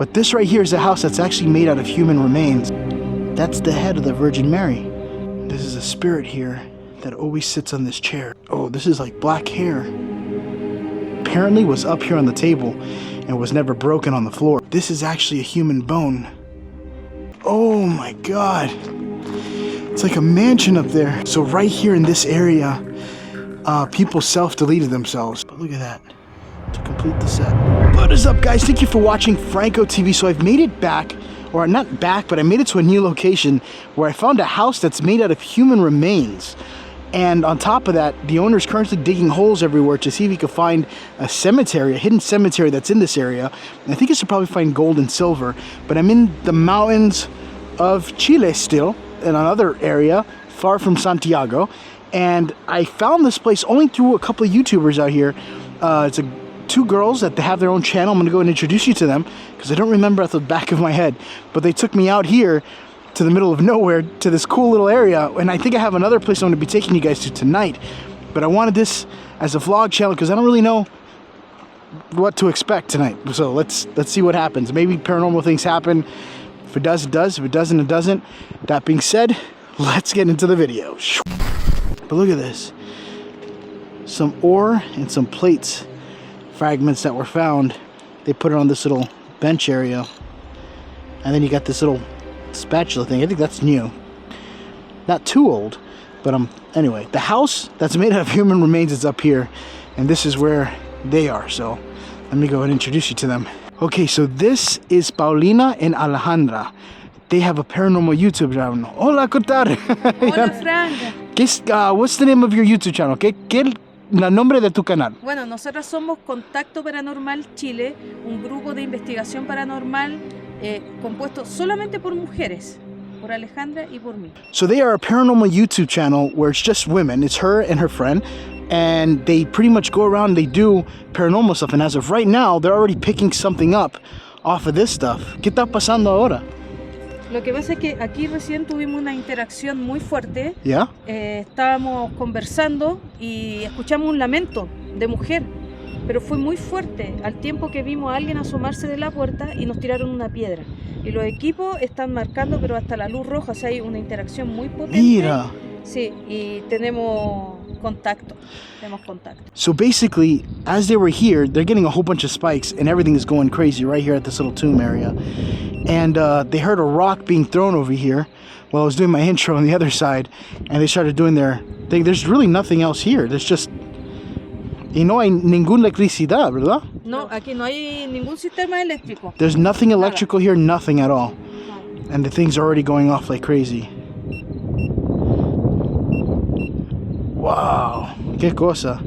But this right here is a house that's actually made out of human remains. That's the head of the Virgin Mary. This is a spirit here that always sits on this chair. Oh, this is like black hair. Apparently was up here on the table and was never broken on the floor. This is actually a human bone. Oh my God. It's like a mansion up there. So right here in this area, people self-deleted themselves. But look at that, to complete the set. What is up, guys? Thank you for watching Franco TV. So I've made it back, or not back, but I made it to a new location where I found a house that's made out of human remains. And on top of that, the owner's currently digging holes everywhere to see if he could find a cemetery, a hidden cemetery that's in this area. And I think he should probably find gold and silver. But I'm in the mountains of Chile still, in another area, far from Santiago. And I found this place only through a couple of YouTubers out here. It's two girls that have their own channel. I'm going to go and introduce you to them because I don't remember at the back of my head. But they took me out here to the middle of nowhere to this cool little area, and I think I have another place I'm going to be taking you guys to tonight. But I wanted this as a vlog channel because I don't really know what to expect tonight. So let's see what happens. Maybe paranormal things happen. If it does, it does. If it doesn't, it doesn't. That being said, let's get into the video. But look at this. Some ore and some plates fragments that were found. They put it on this little bench area, and then you got this little spatula thing. I think that's new, not too old, but anyway, the house that's made out of human remains is up here, and this is where they are. So let me go and introduce you to them. Okay, so this is Paulina and Alejandra. They have a paranormal YouTube channel. Hola, ¿qué tal? Hola, Frank. What's the name of your YouTube channel? ¿Qué el nombre de tu canal? Bueno, nosotros somos Contacto Paranormal Chile, un grupo de investigación paranormal compuesto solamente por mujeres, por Alejandra y por mí. So they are a paranormal YouTube channel where it's just women. It's her and her friend, and they pretty much go around and they do paranormal stuff. And as of right now, they're already picking something up off of this stuff. ¿Qué está pasando ahora? Lo que pasa es que aquí recién tuvimos una interacción muy fuerte. Yeah. Estábamos conversando y escuchamos un lamento de mujer, pero fue muy fuerte, al tiempo que vimos a alguien asomarse de la puerta y nos tiraron una piedra. Y los equipos están marcando, pero hasta la luz roja, o sea, hay una interacción muy potente. Mira. Sí, y tenemos contacto. So basically, as they were here, they're getting a whole bunch of spikes and everything is going crazy right here at this little tomb area. And they heard a rock being thrown over here while I was doing my intro on the other side, and they started doing their thing. There's really nothing else here. There's just, y no hay ninguna electricidad, ¿verdad? No, aquí no hay ningún sistema eléctrico. There's nothing electrical here, nothing at all. And the things are already going off like crazy. Wow, qué cosa.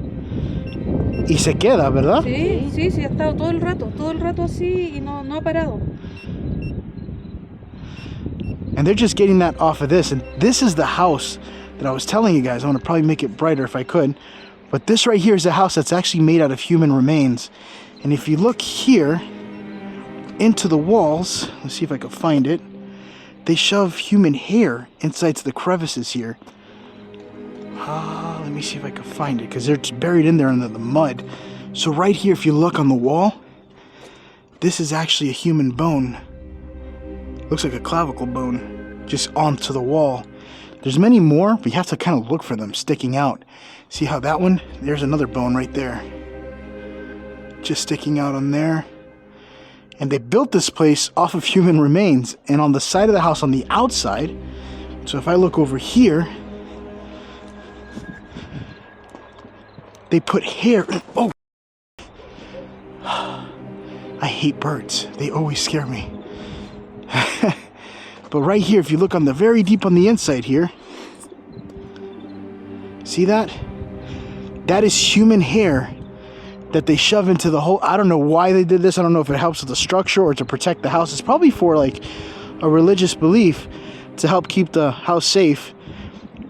Y se queda, ¿verdad? Sí, sí, sí, ha estado todo el rato así y no ha parado. And they're just getting that off of this. And this is the house that I was telling you guys. I want to probably make it brighter if I could. But this right here is a house that's actually made out of human remains. And if you look here into the walls, let's see if I can find it. They shove human hair inside the crevices here. Let me see if I can find it, because they're just buried in there under the mud. So right here, if you look on the wall, this is actually a human bone. Looks like a clavicle bone just onto the wall. There's many more, but you have to kind of look for them sticking out. See how that one? There's another bone right there. Just sticking out on there. And they built this place off of human remains. And on the side of the house, on the outside, so if I look over here, they put hair. Oh! I hate birds. They always scare me. But right here, if you look on the very deep on the inside here, see that? That is human hair that they shove into the hole. I don't know why they did this. I don't know if it helps with the structure or to protect the house. It's probably for like a religious belief to help keep the house safe.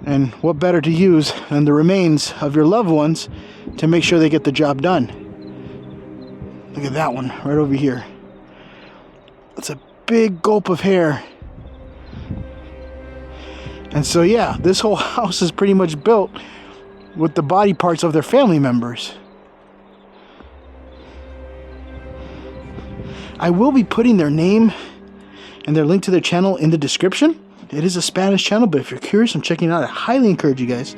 And what better to use than the remains of your loved ones to make sure they get the job done. Look at that one right over here. It's a big gulp of hair. And so yeah, this whole house is pretty much built with the body parts of their family members. I will be putting their name and their link to their channel in the description. It is a Spanish channel, but if you're curious, I'm checking it out. I highly encourage you guys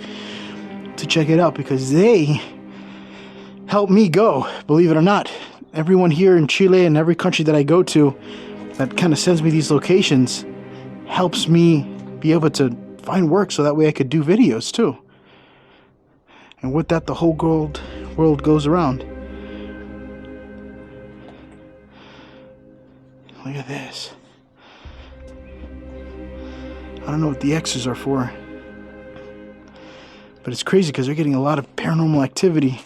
to check it out because they help me go, believe it or not. Everyone here in Chile and every country that I go to that kind of sends me these locations helps me be able to find work so that way I could do videos too. And with that, the whole world goes around. Look at this. I don't know what the X's are for, but it's crazy because they're getting a lot of paranormal activity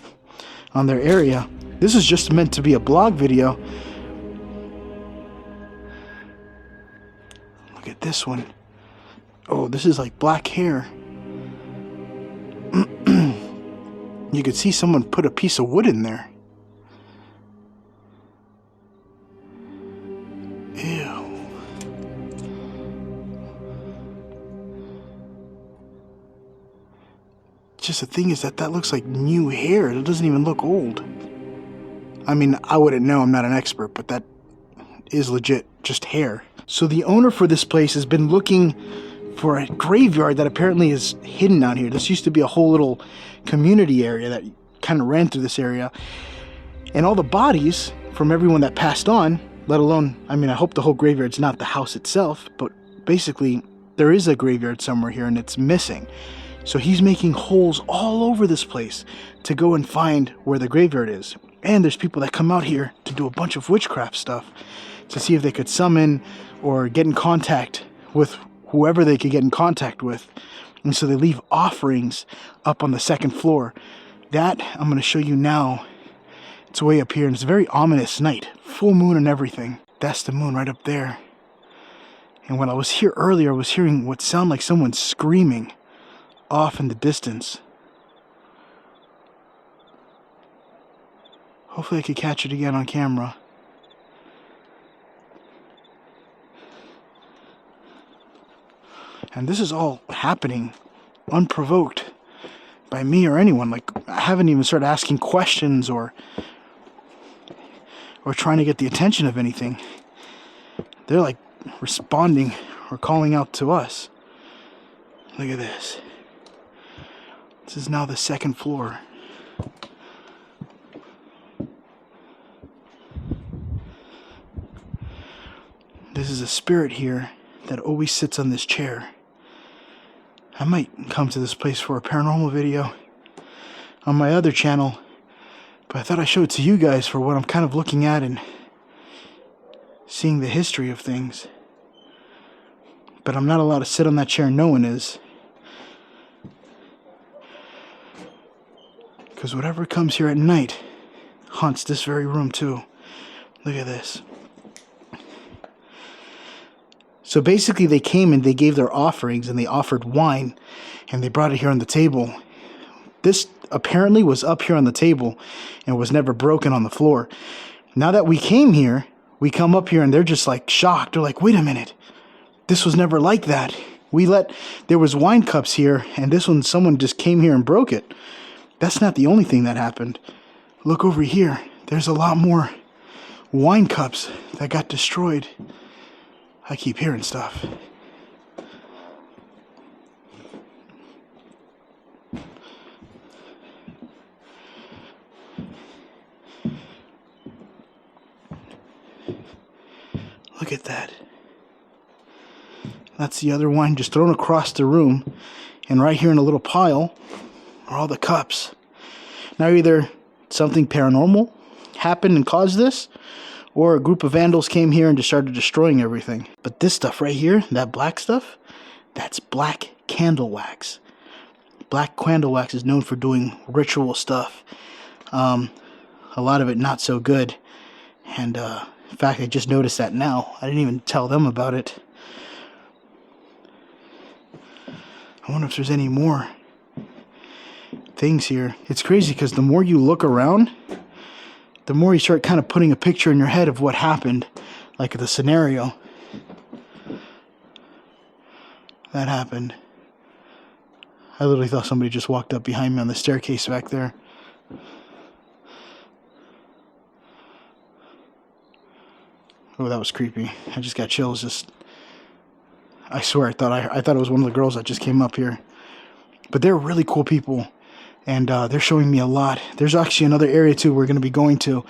on their area. This is just meant to be a blog video. Look at this one. Oh, this is like black hair. You could see someone put a piece of wood in there. Ew. Just the thing is that looks like new hair. It doesn't even look old. I mean, I wouldn't know. I'm not an expert, but that is legit just hair. So the owner for this place has been looking for a graveyard that apparently is hidden out here. This used to be a whole little community area that kind of ran through this area. And all the bodies from everyone that passed on, let alone, I mean, I hope the whole graveyard's not the house itself, but basically there is a graveyard somewhere here and it's missing. So he's making holes all over this place to go and find where the graveyard is. And there's people that come out here to do a bunch of witchcraft stuff to see if they could summon or get in contact with whoever they could get in contact with. And so they leave offerings up on the second floor. That I'm going to show you now. It's way up here and it's a very ominous night. Full moon and everything. That's the moon right up there. And when I was here earlier, I was hearing what sounded like someone screaming off in the distance. Hopefully I could catch it again on camera. And this is all happening unprovoked by me or anyone. Like, I haven't even started asking questions or trying to get the attention of anything. They're like responding or calling out to us. Look at this. This is now the second floor. This is a spirit here that always sits on this chair. I might come to this place for a paranormal video on my other channel, but I thought I'd show it to you guys for what I'm kind of looking at and seeing the history of things. But I'm not allowed to sit on that chair, no one is. Because whatever comes here at night haunts this very room too. Look at this. So basically they came and they gave their offerings and they offered wine and they brought it here on the table. This apparently was up here on the table and was never broken on the floor. Now that we came here, we come up here and they're just like shocked. They're like, wait a minute, this was never like that. There was wine cups here and this one, someone just came here and broke it. That's not the only thing that happened. Look over here. There's a lot more wine cups that got destroyed. I keep hearing stuff. Look at that. That's the other wine just thrown across the room. And right here in a little pile are all the cups. Now either something paranormal happened and caused this, or a group of vandals came here and just started destroying everything. But this stuff right here, that black stuff, that's black candle wax. Black candle wax is known for doing ritual stuff. A lot of it not so good. And in fact, I just noticed that now. I didn't even tell them about it. I wonder if there's any more things here. It's crazy because the more you look around, the more you start kind of putting a picture in your head of what happened, like the scenario that happened. I literally thought somebody just walked up behind me on the staircase back there. Oh, that was creepy. I just got chills. I swear, I thought it was one of the girls that just came up here. But they're really cool people, and they're showing me a lot. There's actually another area too we're going to be going to.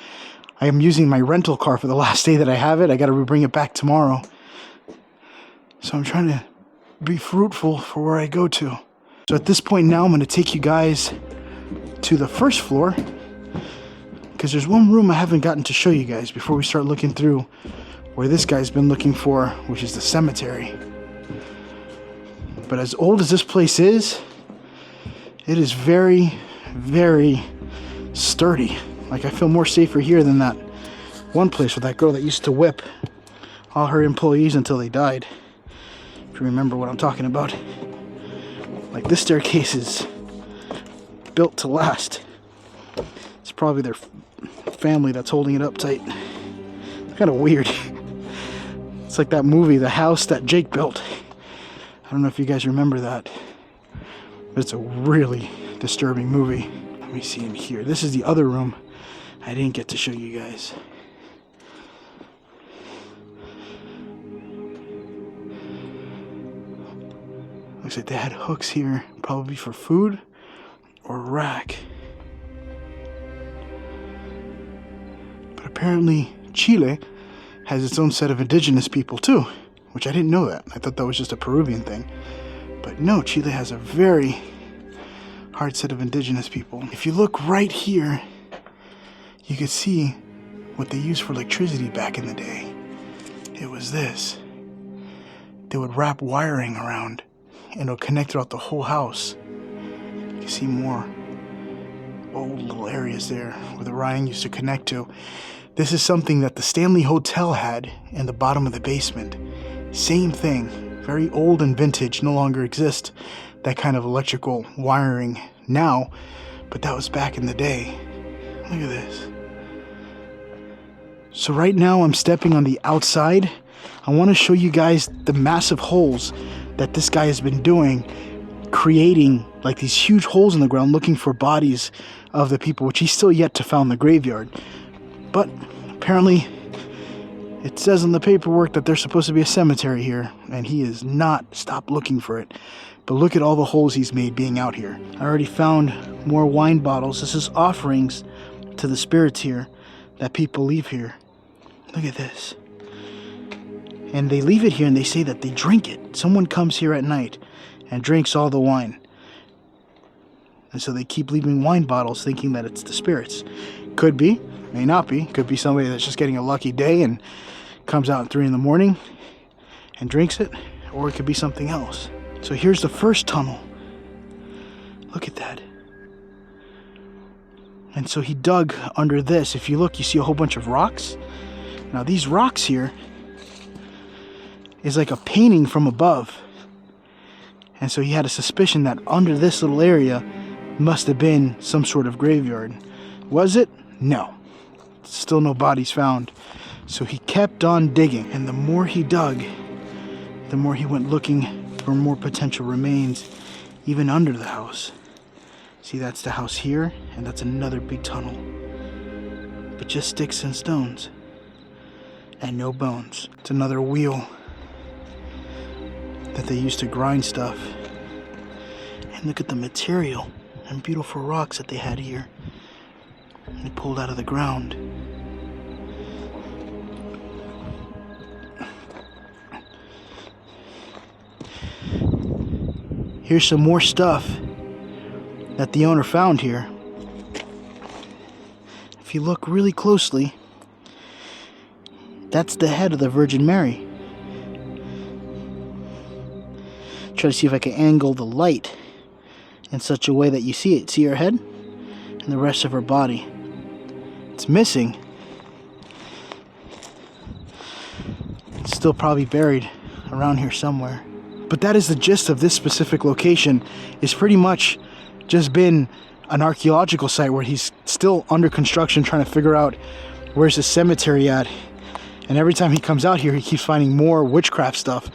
I am using my rental car for the last day that I have it. I got to bring it back tomorrow. So I'm trying to be fruitful for where I go to. So at this point now, I'm going to take you guys to the first floor, because there's one room I haven't gotten to show you guys before we start looking through where this guy's been looking for, which is the cemetery. But as old as this place is, it is very, very sturdy. Like, I feel more safer here than that one place with that girl that used to whip all her employees until they died. If you remember what I'm talking about. Like, this staircase is built to last. It's probably their family that's holding it up tight. It's kind of weird. It's like that movie, The House That Jake Built. I don't know if you guys remember that, but it's a really disturbing movie. Let me see in here. This is the other room I didn't get to show you guys. Looks like they had hooks here, probably for food or rack. But apparently Chile has its own set of indigenous people too, which I didn't know that. I thought that was just a Peruvian thing. But no, Chile has a very hard set of indigenous people. If you look right here, you can see what they used for electricity back in the day. It was this. They would wrap wiring around and it'll connect throughout the whole house. You can see more old little areas there where the wiring used to connect to. This is something that the Stanley Hotel had in the bottom of the basement. Same thing, very old and vintage, no longer exists. That kind of electrical wiring now, but that was back in the day. Look at this. So right now I'm stepping on the outside. I want to show you guys the massive holes that this guy has been doing, creating like these huge holes in the ground looking for bodies of the people, which he's still yet to found the graveyard. But apparently it says in the paperwork that there's supposed to be a cemetery here, and he has not stopped looking for it. But look at all the holes he's made being out here. I already found more wine bottles. This is offerings to the spirits here that people leave here. Look at this. And they leave it here and they say that they drink it. Someone comes here at night and drinks all the wine. And so they keep leaving wine bottles thinking that it's the spirits. Could be, may not be. Could be somebody that's just getting a lucky day and comes out at 3 in the morning and drinks it. Or it could be something else. So here's the first tunnel. Look at that. And so he dug under this. If you look, you see a whole bunch of rocks. Now these rocks here is like a painting from above. And so he had a suspicion that under this little area must have been some sort of graveyard. Was it? No. Still no bodies found. So he kept on digging. And the more he dug, the more he went looking for more potential remains, even under the house. See, that's the house here, and that's another big tunnel. But just sticks and stones. And no bones. It's another wheel that they used to grind stuff. And look at the material and beautiful rocks that they had here. They pulled out of the ground. Here's some more stuff that the owner found here. If you look really closely, that's the head of the Virgin Mary. Try to see if I can angle the light in such a way that you see it. See her head and the rest of her body. It's missing. It's still probably buried around here somewhere. But that is the gist of this specific location. It's pretty much just been an archaeological site where he's still under construction trying to figure out where's the cemetery at. And every time he comes out here, he keeps finding more witchcraft stuff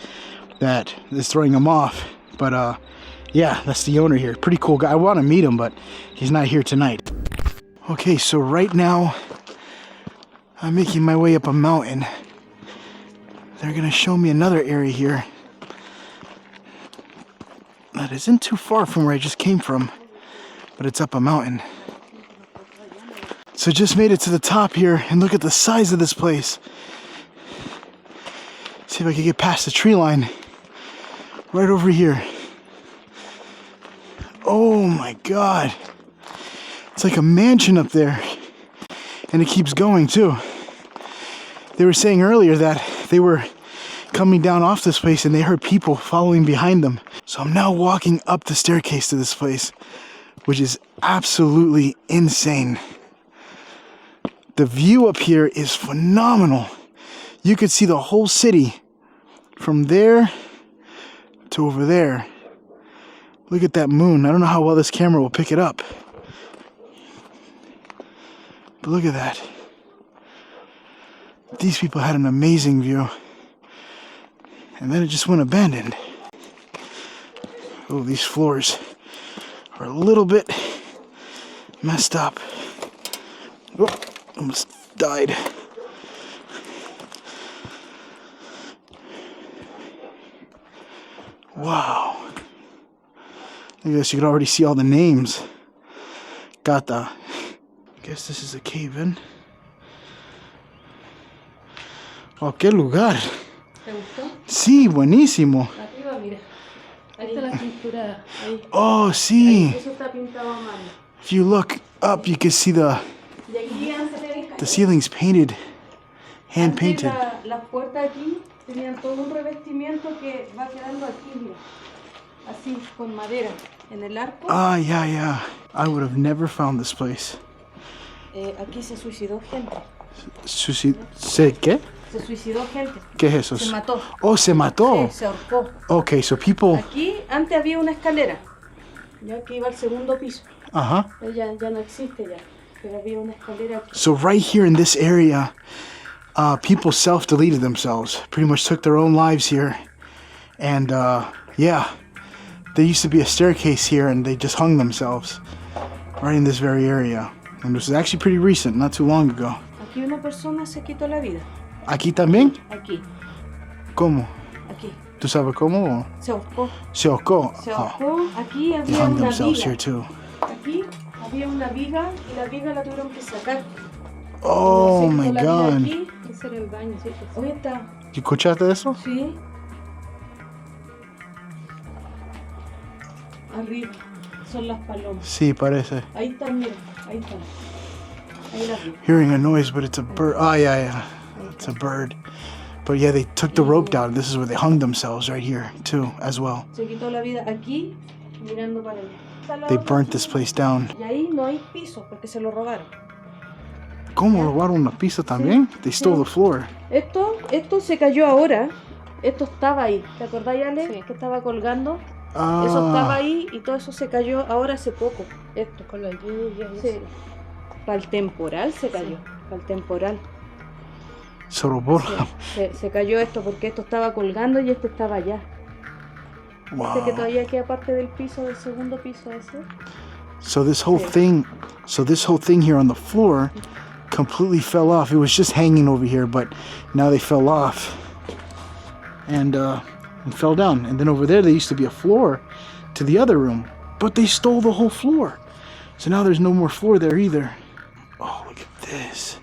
that is throwing him off. But yeah, that's the owner here. Pretty cool guy. I want to meet him, but he's not here tonight. Okay, so right now I'm making my way up a mountain they're gonna show me another area here that isn't too far from where I just came from, but it's up a mountain. So just made it to the top here, and look at the size of this place. See if I can get past the tree line. Right over here. Oh my God. It's like a mansion up there. And it keeps going too. They were saying earlier that they were coming down off this place and they heard people following behind them. So I'm now walking up the staircase to this place, which is absolutely insane. The view up here is phenomenal. You could see the whole city from there to over there. Look at that moon. I don't know how well this camera will pick it up. But look at that. These people had an amazing view. And then it just went abandoned. Oh, these floors are a little bit messed up. Oh, almost died. Wow. I guess you could already see all the names. Gata. Guess this is a cave-in. Oh, qué lugar. ¿Te gustó? Sí, buenísimo. Arriba, mira. Ahí está la pintura. Ahí. Oh, sí. Eso está pintado a mano. If you look up, you can see the ceiling's painted, hand painted. Las puertas aquí tenían todo un revestimiento que va quedando aquí, mira. Así, con madera, en el arco. Ah, yeah. I would have never found this place. Aquí se suicidó gente. ¿Qué? Se suicidó gente. ¿Qué es eso? Se mató. Oh, se mató. Sí, se ahorcó. Okay, so people... Aquí antes había una escalera, ya que iba al segundo piso. Uh-huh. Ya no existe ya, pero había una escalera aquí. So right here in this area, people self-deleted themselves. Pretty much took their own lives here. And yeah, there used to be a staircase here and they just hung themselves right in this very area. And this is actually pretty recent, not too long ago. Aquí una persona se quitó la vida. ¿Aquí también? Aquí. ¿Cómo? Aquí. ¿Tú sabes cómo? Se ahorcó. Se ahorcó. Se ahorcó. Aquí They había hung una themselves viga. here too. Aquí había una viga y la viga la tuvieron que sacar. Oh Se my quitó la viga God. aquí. Ese era el baño, ¿sí? Hoy está. ¿Escuchaste eso? Sí. Arriba. Son las palomas. Sí, parece. Ahí están, mira. Ahí están. Ahí las vi. Hearing a noise, but it's a bird. Oh, yeah. It's a bird. But yeah, they took the rope down. This is where they hung themselves right here, too, as well. Se quitó la vida aquí, mirando para allá. They burnt this place down. Y ahí no hay piso porque se lo robaron. ¿Cómo robaron una pista también? They stole the floor. Esto se cayó ahora. Esto estaba ahí. ¿Te acordás, Ale? Sí. Que estaba colgando. Eso estaba ahí y todo eso se cayó ahora hace poco. Esto. Con la lluvia y eso. Para el temporal se cayó. Para el temporal. Se robó. Se cayó esto porque esto estaba colgando y este estaba allá. Wow. Este que todavía queda parte del piso, del segundo piso ese. So this whole thing here on the floor completely fell off. It was just hanging over here, but now they fell off and fell down. And then over there used to be a floor to the other room, but they stole the whole floor. So now there's no more floor there either. Oh, look at this.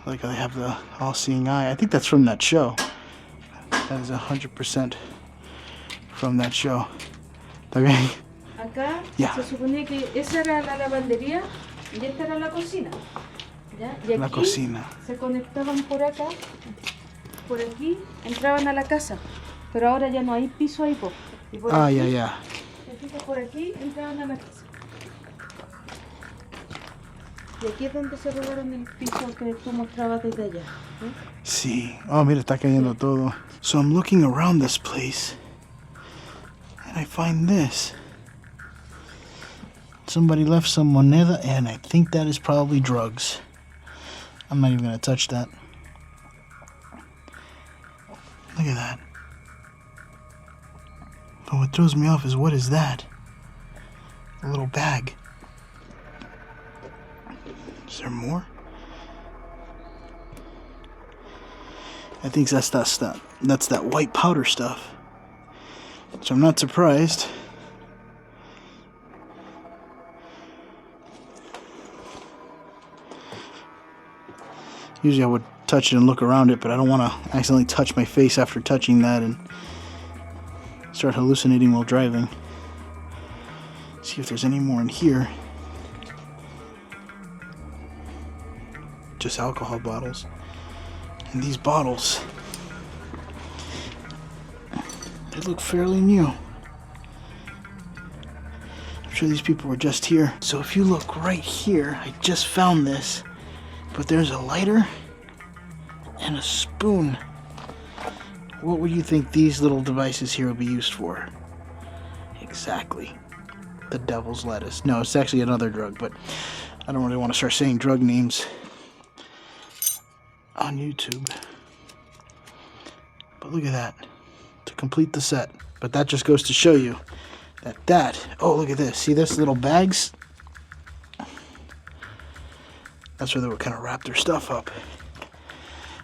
Like they have the all-seeing eye. I think that's from that show. That is 100% from that show. ¿Está bien? Acá Yeah. se suponía que esa era la lavandería y esta era la cocina. ¿Ya? Y La aquí cocina. se conectaban por acá, por aquí, entraban a la casa. Pero ahora ya no hay piso ahí, po. Y por aquí, yeah. Así que por aquí entraban a la casa. Y aquí es donde se robaron el piso que tú mostrabas desde allá. Sí. Oh, mira, está cayendo todo. So I'm looking around this place and I find this. Somebody left some moneda and I think that is probably drugs. I'm not even going to touch that. Look at that. But what throws me off is, what is that? A little bag. Is there more? I think that's that white powder stuff. So I'm not surprised. Usually I would touch it and look around it, but I don't want to accidentally touch my face after touching that and start hallucinating while driving. See if there's any more in here. Just alcohol bottles. And these bottles, they look fairly new. I'm sure these people were just here. So if you look right here, I just found this. But there's a lighter and a spoon. What would you think these little devices here would be used for? Exactly. The devil's lettuce. No, it's actually another drug, but I don't really want to start saying drug names on YouTube. But look at that. To complete the set. But that just goes to show you that, oh, look at this. See this little bags? That's where they would kind of wrap their stuff up.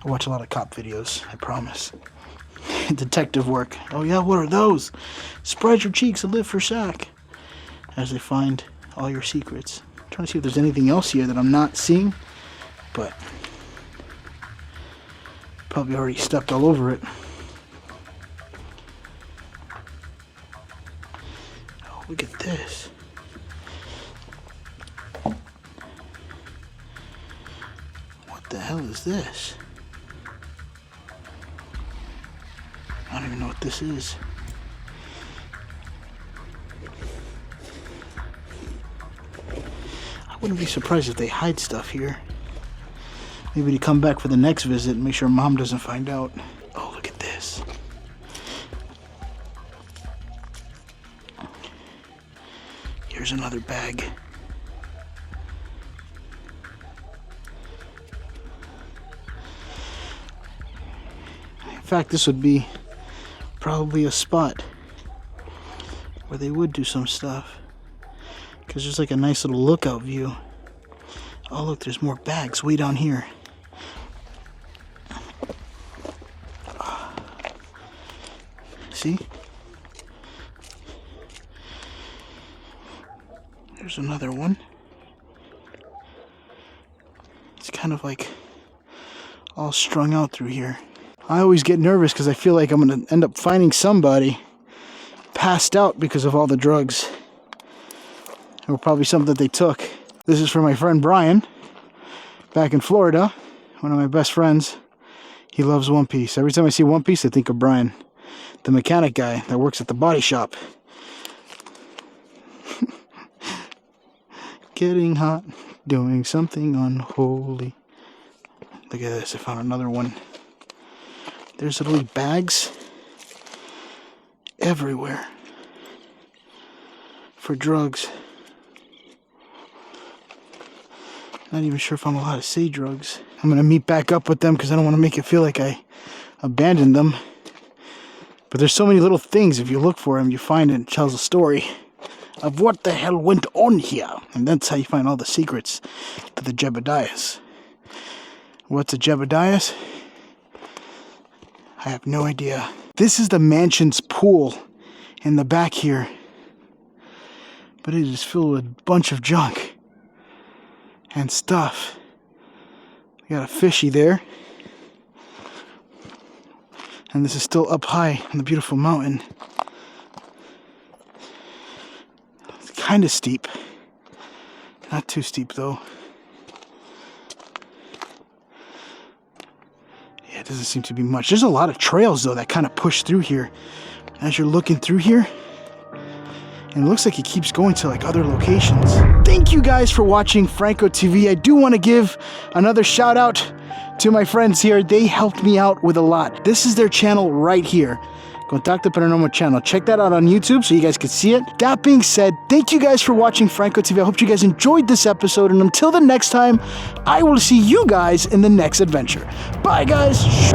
I watch a lot of cop videos, I promise. Detective work. Oh yeah, what are those? Spread your cheeks and live for sack. As they find all your secrets. I'm trying to see if there's anything else here that I'm not seeing. But probably already stepped all over it. Oh, look at this. What the hell is this? I don't even know what this is. I wouldn't be surprised if they hide stuff here. Maybe to come back for the next visit and make sure Mom doesn't find out. Oh, look at this. Here's another bag. In fact, this would be probably a spot where they would do some stuff. Because there's like a nice little lookout view. Oh look, there's more bags way down here. See? There's another one. It's kind of like all strung out through here. I always get nervous because I feel like I'm going to end up finding somebody passed out because of all the drugs. Or probably something that they took. This is for my friend Brian, back in Florida. One of my best friends. He loves One Piece. Every time I see One Piece, I think of Brian, the mechanic guy that works at the body shop. Getting hot, doing something unholy. Look at this, I found another one. There's literally bags everywhere for drugs. Not even sure if I'm allowed to say drugs. I'm gonna meet back up with them because I don't want to make it feel like I abandoned them. But there's so many little things. If you look for them, you find it tells a story of what the hell went on here. And that's how you find all the secrets to the Jebediahs. What's a Jebediahs? I have no idea. This is the mansion's pool in the back here. But it is filled with a bunch of junk and stuff. We got a fishy there. And this is still up high on the beautiful mountain. It's kind of steep. Not too steep though. Yeah, it doesn't seem to be much. There's a lot of trails though that kind of push through here. As you're looking through here, and it looks like it keeps going to like other locations. Thank you guys for watching Franco TV. I do want to give another shout out to my friends here. They helped me out with a lot. This is their channel right here. Contacto Paranormal channel. Check that out on YouTube so you guys can see it. That being said, thank you guys for watching Franco TV. I hope you guys enjoyed this episode. And until the next time, I will see you guys in the next adventure. Bye, guys.